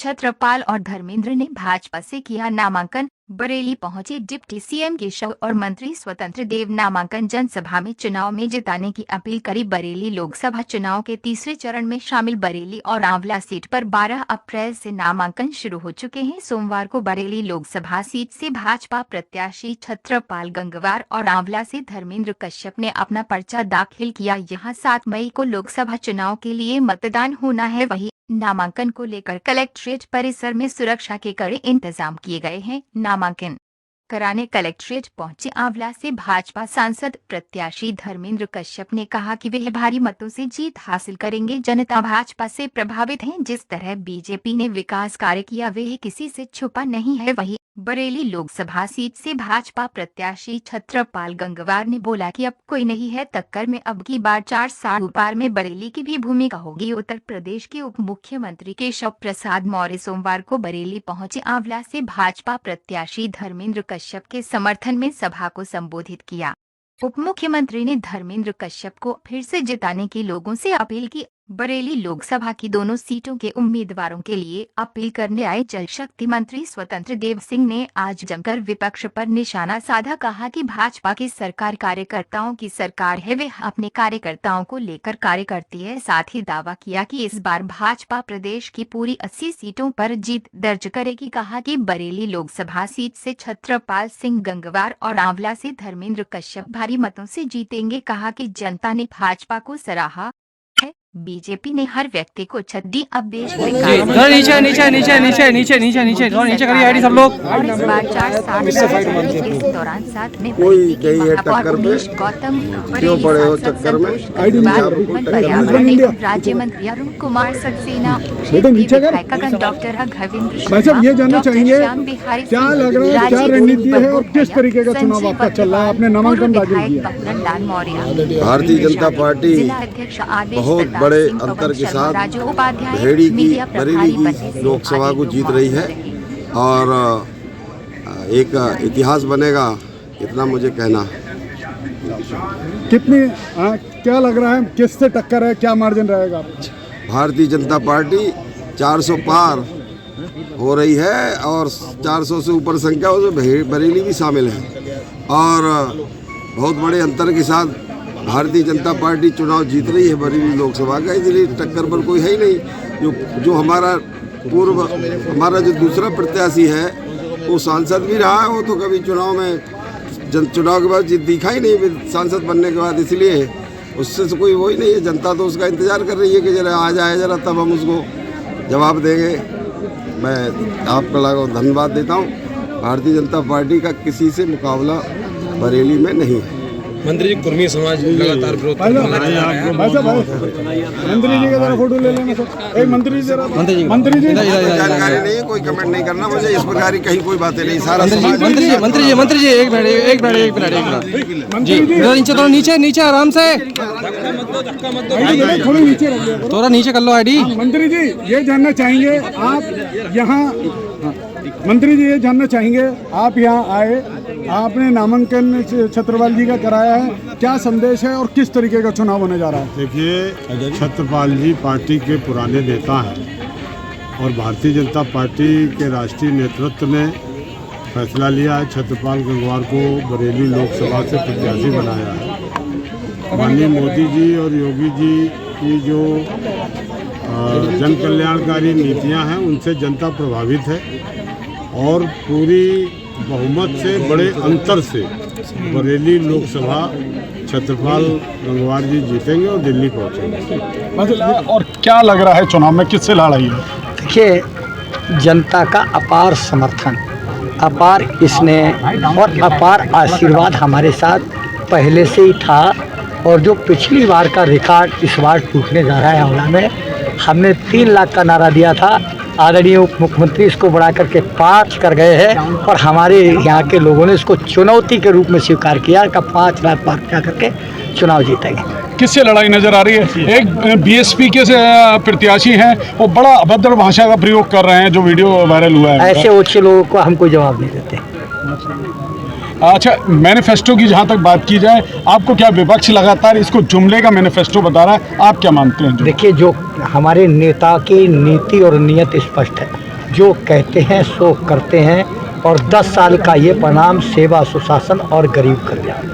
छत्रपाल और धर्मेंद्र ने भाजपा से किया नामांकन। बरेली पहुंचे डिप्टी सीएम केशव और मंत्री स्वतंत्र देव। नामांकन जनसभा में चुनाव में जिताने की अपील करी। बरेली लोकसभा चुनाव के तीसरे चरण में शामिल बरेली और आंवला सीट पर 12 अप्रैल से नामांकन शुरू हो चुके हैं। सोमवार को बरेली लोकसभा सीट से भाजपा प्रत्याशी छत्रपाल गंगवार और आंवला से धर्मेंद्र कश्यप ने अपना पर्चा दाखिल किया। यहाँ 7 मई को लोकसभा चुनाव के लिए मतदान होना है। वहीं नामांकन को लेकर कलेक्ट्रेट परिसर में सुरक्षा के कड़े इंतजाम किए गए हैं। नामांकन कराने कलेक्ट्रेट पहुंचे आंवला से भाजपा सांसद प्रत्याशी धर्मेंद्र कश्यप ने कहा कि वे भारी मतों से जीत हासिल करेंगे। जनता भाजपा से प्रभावित है। जिस तरह बीजेपी ने विकास कार्य किया वह किसी से छुपा नहीं है। वहीं बरेली लोकसभा सीट से भाजपा प्रत्याशी छत्रपाल गंगवार ने बोला कि अब कोई नहीं है टक्कर में, अब की बार 4 साल पार में बरेली की भी भूमिका होगी। उत्तर प्रदेश के उप मुख्यमंत्री केशव प्रसाद मौर्य सोमवार को बरेली पहुंचे। आंवला से भाजपा प्रत्याशी धर्मेंद्र कश्यप के समर्थन में सभा को संबोधित किया। उप मुख्यमंत्री ने धर्मेंद्र कश्यप को फिर से जिताने की लोगों से अपील की। बरेली लोकसभा की दोनों सीटों के उम्मीदवारों के लिए अपील करने आए जल शक्ति मंत्री स्वतंत्र देव सिंह ने आज जमकर विपक्ष पर निशाना साधा। कहा कि भाजपा की सरकार कार्यकर्ताओं की सरकार है, वे अपने कार्यकर्ताओं को लेकर कार्य करती है। साथ ही दावा किया कि इस बार भाजपा प्रदेश की पूरी 80 सीटों पर जीत दर्ज करेगी। कहा कि बरेली लोकसभा सीट से छत्रपाल सिंह गंगवार और आंवला से धर्मेंद्र कश्यप भारी मतों से जीतेंगे। कहा कि जनता ने भाजपा को सराहा है। बीजेपी ने हर व्यक्ति को छत दी। अब देश में नीचे नीचे नीचे नीचे नीचे नीचे नीचे नीचे करिए आईडी सब लोग। और इस बार 4 साल इस दौरान साथ में कोई गई है टक्कर पे, गौतम क्यों पड़े हो चक्कर में? पर्यावरण राज्य मंत्री अरुण कुमार सक्सेना, विधायक डॉक्टर साहब ये जानना चाहेंगे क्या लग रहा है, क्या रणनीति है और किस तरीके का चुनाव आपका चल रहा है? आपने नामांकन दाखिल किया। भारतीय जनता पार्टी बहुत बड़े अंतर के साथ बरेली की लोकसभा को जीत रही है और एक इतिहास बनेगा, इतना मुझे कहना है। कितनी क्या लग रहा है, किससे टक्कर है, क्या मार्जिन रहेगा? भारतीय जनता पार्टी 400 पार हो रही है और 400 से ऊपर संख्या उसमें बरेली भी शामिल है और बहुत बड़े अंतर के साथ भारतीय जनता पार्टी चुनाव जीत रही है बरेली लोकसभा का। इसलिए टक्कर पर कोई है ही नहीं। जो हमारा जो दूसरा प्रत्याशी है वो सांसद भी रहा है, वो तो कभी चुनाव में चुनाव के बाद दिखा ही नहीं सांसद बनने के बाद, इसलिए उससे तो कोई वो ही नहीं है। जनता तो उसका इंतजार कर रही है कि जरा आ जाए जरा, तब हम उसको जवाब देंगे। मैं आपका धन्यवाद देता हूँ। भारतीय जनता पार्टी का किसी से मुकाबला बरेली में नहीं है। मंत्री जी, कुर्मी समाज लगातार विरोध मंत्री जी का जरा फोटो ले लेना सर। एक मंत्री जी जानकारी नहीं है, कोई कमेंट नहीं करना मुझे इस प्रकार की कहीं कोई बातें नहीं। सारा मंत्री जी एक मिनट जी, नीचे नीचे नीचे आराम से थोड़ी नीचे रख लो, थोड़ा नीचे कर लो आईडी। मंत्री जी ये जानना चाहेंगे आप यहाँ मंत्री जी ये जानना चाहेंगे आप यहाँ आए, आपने नामांकन छत्रपाल जी का कराया है, क्या संदेश है और किस तरीके का चुनाव होने जा रहा है? देखिए, छत्रपाल जी पार्टी के पुराने नेता हैं और भारतीय जनता पार्टी के राष्ट्रीय नेतृत्व ने फैसला लिया है छत्रपाल गंगवार को बरेली लोकसभा से प्रत्याशी बनाया है। माननीय मोदी जी और योगी जी की जो जन कल्याणकारी नीतियां हैं उनसे जनता प्रभावित है और पूरी बहुमत से, बड़े अंतर से बरेली लोकसभा छत्रपाल गंगवार जी जीतेंगे और दिल्ली पहुंचेंगे। और क्या लग रहा है चुनाव में किससे लड़ाई है? देखिए, जनता का अपार समर्थन, अपार स्नेह और अपार आशीर्वाद हमारे साथ पहले से ही था और जो पिछली बार का रिकॉर्ड इस बार टूटने जा रहा है। आंवला में हमने 3 लाख का नारा दिया था, आदरणीय उप मुख्यमंत्री इसको बढ़ा करके 5 कर गए हैं और हमारे यहाँ के लोगों ने इसको चुनौती के रूप में स्वीकार किया कि 5 लाख पार क्या करके चुनाव जीतेंगे। किससे लड़ाई नजर आ रही है? एक बीएसपी के प्रत्याशी हैं, वो बड़ा अभद्र भाषा का प्रयोग कर रहे हैं, जो वीडियो वायरल हुआ है। ऐसे ओछे लोगों को हम कोई जवाब नहीं देते। अच्छा, मैनिफेस्टो की जहाँ तक बात की जाए, आपको क्या विपक्ष लगातार इसको जुमले का मैनिफेस्टो बता रहा है, आप क्या मानते हैं? देखिए, जो हमारे नेता की नीति और नीयत स्पष्ट है, जो कहते हैं सो करते हैं, और 10 साल का ये परिणाम सेवा, सुशासन और गरीब कल्याण,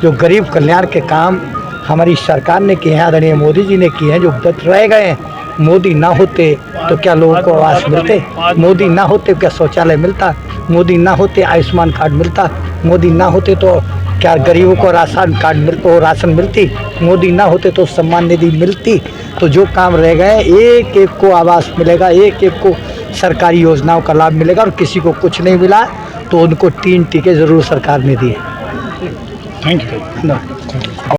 जो गरीब कल्याण के काम हमारी सरकार ने किए हैं, आदरणीय मोदी जी ने किए हैं, जो बच रह गए हैं। मोदी ना होते तो क्या लोगों को आवास मिलते, मोदी ना होते क्या शौचालय मिलता, मोदी ना होते आयुष्मान कार्ड मिलता, मोदी ना होते तो क्या गरीबों को राशन कार्ड राशन मिलती, मोदी ना होते तो सम्मान निधि मिलती। तो जो काम रह गए, एक एक को आवास मिलेगा, एक एक को सरकारी योजनाओं का लाभ मिलेगा, और किसी को कुछ नहीं मिला तो उनको 3 टीके ज़रूर सरकार ने दिए। Thank you.